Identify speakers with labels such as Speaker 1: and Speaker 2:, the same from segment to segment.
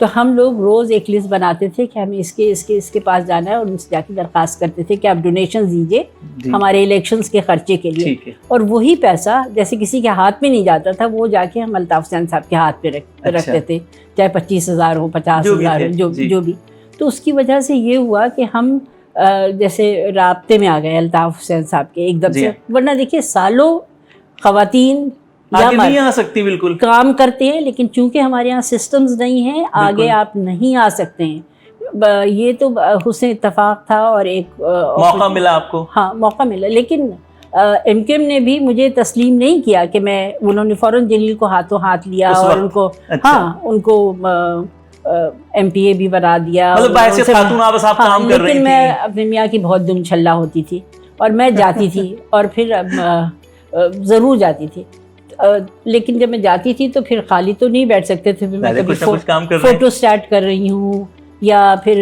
Speaker 1: تو ہم لوگ روز ایک لسٹ بناتے تھے کہ ہمیں اس کے پاس جانا ہے اور ان سے جا کے درخواست کرتے تھے کہ آپ ڈونیشن دیجیے ہمارے الیکشنز کے خرچے کے لیے، اور وہی پیسہ جیسے کسی کے ہاتھ میں نہیں جاتا تھا، وہ جا کے ہم الطاف حسین صاحب کے ہاتھ پہ رکھتے تھے، چاہے 25,000 ہو 50,000 ہو جو بھی. تو اس کی وجہ سے یہ ہوا کہ ہم جیسے رابطے میں آ گئے الطاف حسین صاحب کے ایک دم سے. ورنہ دیکھیے سالوں خواتین
Speaker 2: آگے نہیں آ سکتی، بالکل
Speaker 1: کام کرتے ہیں، لیکن چونکہ ہمارے یہاں سسٹمز نہیں ہیں آگے آپ نہیں آ سکتے ہیں. یہ تو حسن اتفاق تھا اور ایک
Speaker 2: موقع ملا آپ کو.
Speaker 1: ہاں موقع ملا، لیکن ایم کیو ایم نے بھی مجھے تسلیم نہیں کیا کہ انہوں نے فوراً جلیل کو ہاتھوں ہاتھ لیا اور ان کو ان کو ایم پی اے بھی بنا دیا. لیکن میں اپنے میاں کی بہت دم چھلا ہوتی تھی اور میں جاتی تھی اور پھر ضرور جاتی تھی، لیکن جب میں جاتی تھی تو پھر خالی تو نہیں بیٹھ سکتے تھے، میں کبھی فوٹو سٹارٹ کر رہی ہوں یا پھر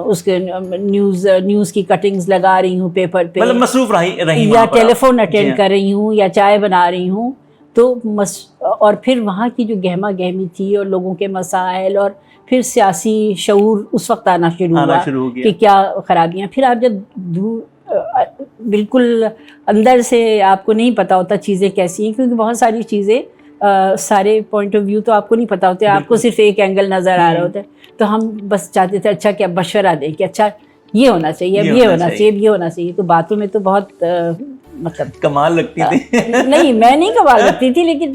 Speaker 1: اس کے نیوز کی کٹنگز لگا رہی ہوں پیپر پہ،
Speaker 2: مطلب مصروف رہی
Speaker 1: یا ٹیلی فون اٹینڈ کر رہی ہوں یا چائے بنا رہی ہوں. تو اور پھر وہاں کی جو گہما گہمی تھی اور لوگوں کے مسائل اور پھر سیاسی شعور اس وقت آنا شروع ہوا کہ کیا خرابیاں. پھر آپ جب بالکل اندر سے آپ کو نہیں پتا ہوتا چیزیں کیسی ہیں، کیونکہ بہت ساری چیزیں سارے پوائنٹ آف ویو تو آپ کو نہیں پتا ہوتے، آپ کو صرف ایک اینگل نظر آ رہا ہوتا ہے. تو ہم بس چاہتے تھے اچھا کیا مشورہ دیں کہ اچھا یہ ہونا چاہیے، اب یہ ہونا چاہیے، اب یہ ہونا چاہیے. تو باتوں میں تو بہت مطلب
Speaker 2: کمال لگتی تھی.
Speaker 1: نہیں میں نہیں کمال لگتی تھی، لیکن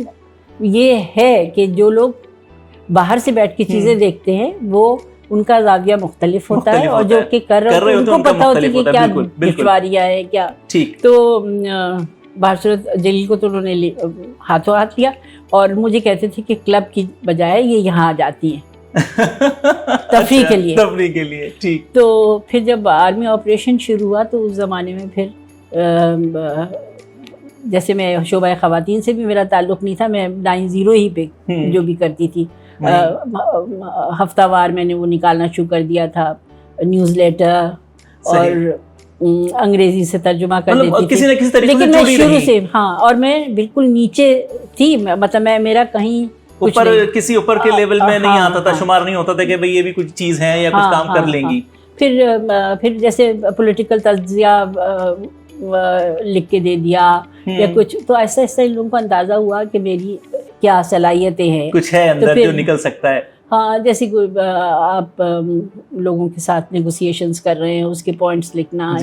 Speaker 1: یہ ہے کہ جو لوگ باہر سے بیٹھ کے چیزیں دیکھتے ہیں وہ ان کا زاویہ مختلف ہوتا ہے، اور جو کہ کر رہے ہیں ان کو پتہ ہوتی ہے کہ کیا دشواریاں ہے کیا. تو بہرصورت جلیل کو تو انہوں نے ہاتھوں ہاتھ لیا اور مجھے کہتے تھے کہ کلب کی بجائے یہ یہاں آ جاتی ہیں تفریح کے لیے. ٹھیک. تو پھر جب آرمی آپریشن شروع ہوا تو اس زمانے میں پھر جیسے میں شعبہ خواتین سے بھی میرا تعلق نہیں تھا، میں 9-0 ہی پہ جو بھی کرتی تھی. ہفتہ وار میں نے وہ نکالنا شروع کر دیا تھا، نیوز لیٹر، اور انگریزی سے ترجمہ کر دیتی تھی. لیکن میں شروع سے اور میں بالکل نیچے تھی، مطلب میرا کہیں
Speaker 2: اوپر کسی اوپر کے لیول میں نہیں آتا تھا، شمار نہیں ہوتا تھا کہ بھئی یہ بھی کچھ چیز ہے یا کچھ کام کر لیں گی.
Speaker 1: پھر جیسے پولیٹیکل تجزیہ لکھ کے دے دیا یا کچھ، تو ایسا ایسا ان لوگوں کو اندازہ ہوا کہ میری کیا صلاحیتیں ہیں،
Speaker 2: کچھ ہے اندر جو نکل سکتا ہے.
Speaker 1: ہاں جیسے آپ لوگوں کے ساتھ نیگوسیشنز کر رہے ہیں، اس کے پوائنٹس لکھنا،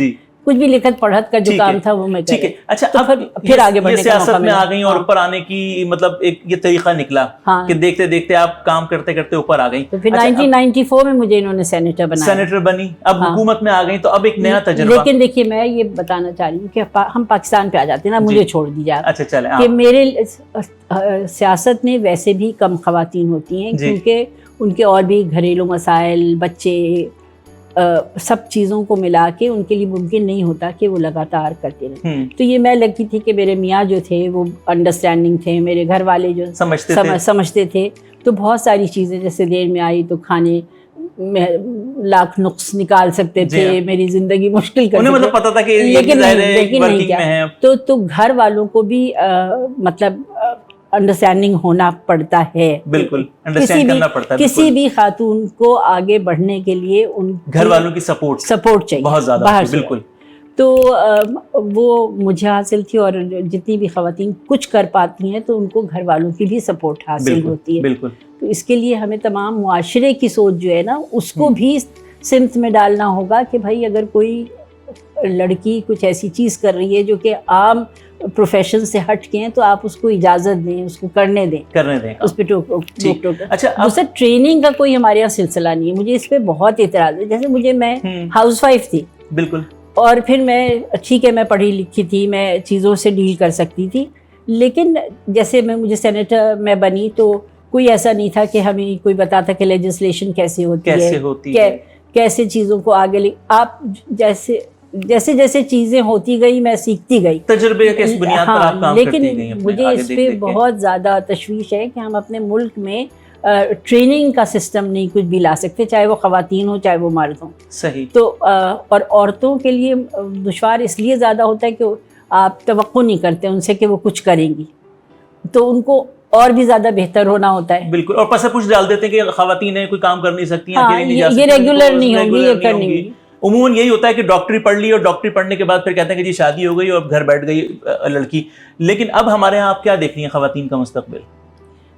Speaker 1: کچھ بھی لکھت پڑھت کا جو کام تھا وہ میں
Speaker 2: ٹھیک ہے. اچھا
Speaker 1: پھر آگے بڑھنے کا
Speaker 2: سیاست میں آ گئی اور اوپر آنے کی مطلب ایک یہ طریقہ نکلا کہ دیکھتے دیکھتے آپ کام کرتے کرتے اوپر آ گئی.
Speaker 1: تو پھر 1994 میں مجھے انہوں نے سینیٹر
Speaker 2: بنی، اب حکومت میں آ گئی تو اب ایک نیا تجربہ.
Speaker 1: لیکن دیکھیے میں یہ بتانا چاہ رہی ہوں کہ ہم پاکستان پہ آ جاتے ہیں نا، مجھے چھوڑ دیجیے آپ.
Speaker 2: اچھا چلیں.
Speaker 1: کہ میرے سیاست میں ویسے بھی کم خواتین ہوتی ہیں کیونکہ ان کے اور بھی گھریلو مسائل، بچے، سب چیزوں کو ملا کے ان کے لیے ممکن نہیں ہوتا کہ وہ لگاتار کرتے رہیں. تو یہ میں لگتی تھی کہ میرے میاں جو تھے وہ انڈرسٹینڈنگ تھے، میرے گھر والے جو سمجھتے تھے، تو بہت ساری چیزیں جیسے دیر میں آئی تو کھانے میں لاکھ نقص نکال سکتے تھے، میری زندگی مشکل کر سکتے،
Speaker 2: مطلب پتا تھا کہ
Speaker 1: لیکن نہیں کیا. تو گھر والوں کو بھی مطلب انڈرسٹینڈنگ ہونا پڑتا ہے.
Speaker 2: بالکل انڈرسٹینڈ کرنا پڑتا ہے.
Speaker 1: کسی بھی خاتون کو آگے بڑھنے کے لیے ان
Speaker 2: گھر والوں کی سپورٹ
Speaker 1: چاہیے
Speaker 2: بہت زیادہ. بالکل.
Speaker 1: تو وہ مجھے حاصل تھی، اور جتنی بھی خواتین کچھ کر پاتی ہیں تو ان کو گھر والوں کی بھی سپورٹ حاصل ہوتی ہے.
Speaker 2: بالکل.
Speaker 1: تو اس کے لیے ہمیں تمام معاشرے کی سوچ جو ہے نا اس کو بھی سمت میں ڈالنا ہوگا کہ بھائی اگر کوئی لڑکی کچھ ایسی چیز کر رہی ہے جو کہ عام پروفیشن سے ہٹ کے ہیں تو آپ اس کو اجازت دیں، اس کو کرنے دیں اس پہ ٹوک.
Speaker 2: اچھا
Speaker 1: دوسرا ٹریننگ کا کوئی ہمارے یہاں سلسلہ نہیں ہے. مجھے اس پہ بہت اعتراض ہے. جیسے میں ہاؤس وائف تھی.
Speaker 2: بالکل.
Speaker 1: اور پھر میں ٹھیک ہے میں پڑھی لکھی تھی، میں چیزوں سے ڈیل کر سکتی تھی، لیکن جیسے مجھے سینیٹر میں بنی تو کوئی ایسا نہیں تھا کہ ہمیں کوئی بتاتا کہ لیجسلیشن کیسے ہوتی ہے، کیسے چیزوں کو آگے آپ جیسے جیسے چیزیں ہوتی گئی میں سیکھتی گئی،
Speaker 2: تجربے کی بنیاد پر آپ کام کرتی گئی.
Speaker 1: لیکن مجھے اس پہ بہت زیادہ تشویش ہے کہ ہم اپنے ملک میں ٹریننگ کا سسٹم نہیں کچھ بھی لا سکتے، چاہے وہ خواتین ہوں چاہے وہ مرد ہوں.
Speaker 2: صحیح.
Speaker 1: تو اور عورتوں کے لیے دشوار اس لیے زیادہ ہوتا ہے کہ آپ توقع نہیں کرتے ان سے کہ وہ کچھ کریں گی، تو ان کو اور بھی زیادہ بہتر ہونا ہوتا ہے.
Speaker 2: بالکل, اور پس پوچھ ڈال دیتے ہیں کہ خواتین ہیں, کوئی کام کر نہیں سکتی ہیں, اکیلے نہیں جا سکتی,
Speaker 1: یہ ریگولر نہیں ہوں گی, یہ کرنی ہوگی.
Speaker 2: عموماً یہی ہوتا ہے کہ ڈاکٹری پڑھ لی اور ڈاکٹری پڑھنے کے بعد پھر کہتے ہیں کہ جی شادی ہو گئی اور اب گھر بیٹھ گئی لڑکی. لیکن اب ہمارے یہاں آپ کیا دیکھ رہی ہیں خواتین کا مستقبل؟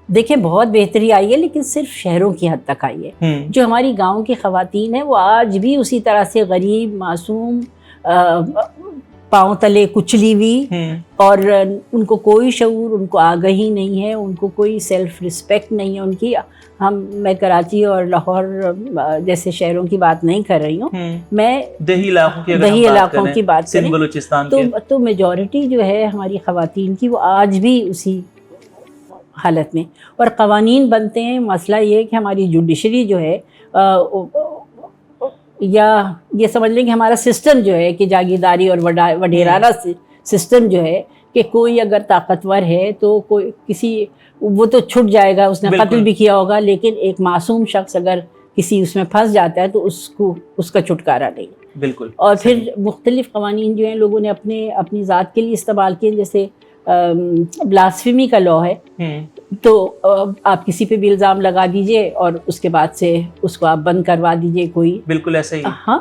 Speaker 1: دیکھیں بہت بہتری آئی ہے, لیکن صرف شہروں کی حد تک آئی ہے. جو ہماری گاؤں کی خواتین ہیں وہ آج بھی اسی طرح سے غریب, معصوم, پاؤں تلے کچلی ہوئی, اور ان کو کوئی شعور, ان کو آگہی نہیں ہے, ان کو کوئی سیلف رسپیکٹ نہیں ہے ان کی. میں کراچی اور لاہور جیسے شہروں کی بات نہیں کر رہی ہوں, میں دیہی علاقوں کی بات
Speaker 2: کریں, بلوچستان
Speaker 1: تو میجورٹی جو ہے ہماری خواتین کی وہ آج بھی اسی حالت میں. اور قوانین بنتے ہیں, مسئلہ یہ ہے کہ ہماری جوڈیشری جو ہے یا یہ سمجھ لیں کہ ہمارا سسٹم جو ہے کہ جاگیرداری اور وڈیرانہ سسٹم جو ہے کہ کوئی اگر طاقتور ہے تو کوئی کسی وہ تو چھٹ جائے گا, اس نے قتل بھی کیا ہوگا, لیکن ایک معصوم شخص اگر کسی اس میں پھنس جاتا ہے تو اس کا چھٹکارا نہیں.
Speaker 2: بالکل.
Speaker 1: اور پھر مختلف قوانین جو ہیں لوگوں نے اپنی ذات کے لیے استعمال کیے, جیسے بلاسفیمی کا لا ہے, تو آپ کسی پہ بھی الزام لگا دیجئے اور اس کے بعد سے اس کو آپ بند کروا دیجئے. کوئی
Speaker 2: بالکل ایسا ہی.
Speaker 1: ہاں,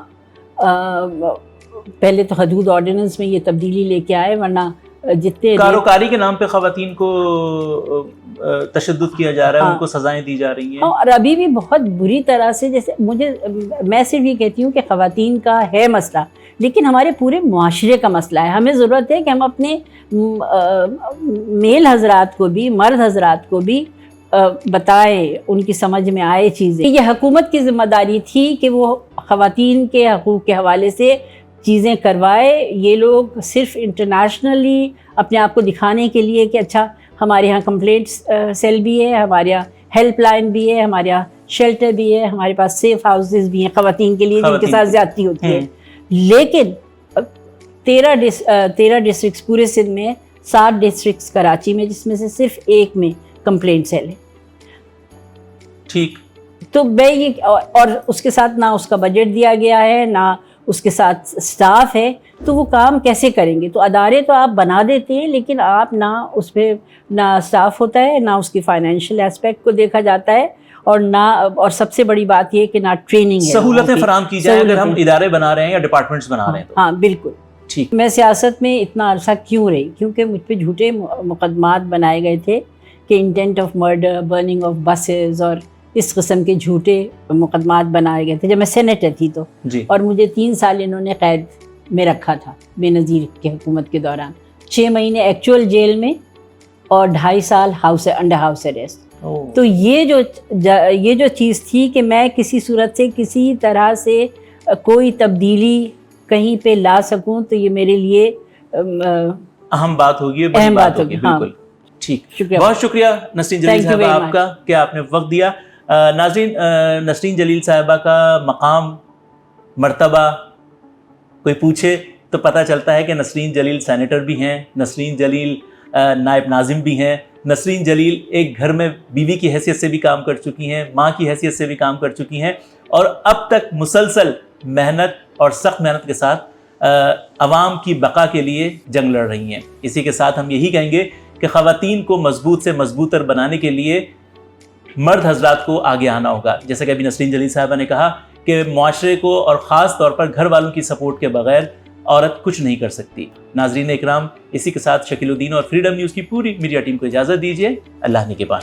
Speaker 1: پہلے تو حدود آرڈیننس میں یہ تبدیلی لے کے آئے, ورنہ جتنے
Speaker 2: کاروکاری کے نام پہ خواتین کو تشدد کیا جا رہا ہے, ان کو سزائیں دی جا رہی ہیں.
Speaker 1: اور ابھی بھی بہت بری طرح سے, جیسے میں صرف یہ کہتی ہوں کہ خواتین کا ہے مسئلہ, لیکن ہمارے پورے معاشرے کا مسئلہ ہے. ہمیں ضرورت ہے کہ ہم اپنے میل حضرات کو بھی, مرد حضرات کو بھی بتائیں, ان کی سمجھ میں آئے چیزیں. یہ حکومت کی ذمہ داری تھی کہ وہ خواتین کے حقوق کے حوالے سے چیزیں کروائے. یہ لوگ صرف انٹرنیشنلی اپنے آپ کو دکھانے کے لیے کہ اچھا ہمارے یہاں کمپلینٹس سیل بھی ہے, ہمارے یہاں ہیلپ لائن بھی ہے, ہمارے یہاں شیلٹر بھی ہے, ہمارے پاس سیف ہاؤسز بھی ہیں خواتین کے لیے جن کے ساتھ زیادتی ہوتی ہے. لیکن 13 ڈسٹرکٹس پورے سندھ میں, 7 ڈسٹرکٹس کراچی میں, جس میں سے صرف ایک میں کمپلینٹ سیل ہے.
Speaker 2: ٹھیک.
Speaker 1: تو میں یہ, اور اس کے ساتھ نہ اس کا بجٹ دیا گیا ہے, نہ اس کے ساتھ سٹاف ہے, تو وہ کام کیسے کریں گے؟ تو ادارے تو آپ بنا دیتے ہیں, لیکن آپ نہ اس پہ نہ سٹاف ہوتا ہے, نہ اس کی فائنینشیل ایسپیکٹ کو دیکھا جاتا ہے, اور سب سے بڑی بات یہ کہ نہ ٹریننگ ہے.
Speaker 2: سہولتیں فراہم کی جائیں اگر ہم ادارے بنا رہے ہیں یا ڈپارٹمنٹس بنا رہے ہیں.
Speaker 1: ہاں بالکل.
Speaker 2: ٹھیک.
Speaker 1: میں سیاست میں اتنا عرصہ کیوں رہی؟ کیونکہ مجھ پہ جھوٹے مقدمات بنائے گئے تھے کہ intent of murder, burning of buses, اور اس قسم کے جھوٹے مقدمات بنائے گئے تھے جب میں سینیٹر تھی تو. اور مجھے 3 سال انہوں نے قید میں رکھا تھا بے نظیر کی حکومت کے دوران, 6 مہینے ایکچوئل جیل میں اور 2.5 سال انڈر ہاؤس اریسٹ. تو یہ جو چیز تھی کہ میں کسی صورت سے کسی طرح سے کوئی تبدیلی کہیں پہ لا سکوں, تو یہ میرے لیے
Speaker 2: اہم بات ہوگی, اہم بات ہوگی. بالکل ٹھیک. بہت شکریہ نسرین جلیل صاحبہ آپ کا کہ آپ نے وقت دیا. ناظرین, نسرین جلیل صاحبہ کا مقام, مرتبہ کوئی پوچھے تو پتہ چلتا ہے کہ نسرین جلیل سینیٹر بھی ہیں, نسرین جلیل نائب ناظم بھی ہیں, نسرین جلیل ایک گھر میں بیوی کی حیثیت سے بھی کام کر چکی ہیں, ماں کی حیثیت سے بھی کام کر چکی ہیں, اور اب تک مسلسل محنت اور سخت محنت کے ساتھ عوام کی بقا کے لیے جنگ لڑ رہی ہیں. اسی کے ساتھ ہم یہی کہیں گے کہ خواتین کو مضبوط سے مضبوطر بنانے کے لیے مرد حضرات کو آگے آنا ہوگا. جیسا کہ ابھی نسرین جلیل صاحبہ نے کہا کہ معاشرے کو اور خاص طور پر گھر والوں کی سپورٹ کے بغیر عورت کچھ نہیں کر سکتی. ناظرین اکرام, اسی کے ساتھ شکیل الدین اور فریڈم نیوز کی پوری میڈیا ٹیم کو اجازت دیجیے. اللہ نگہبان.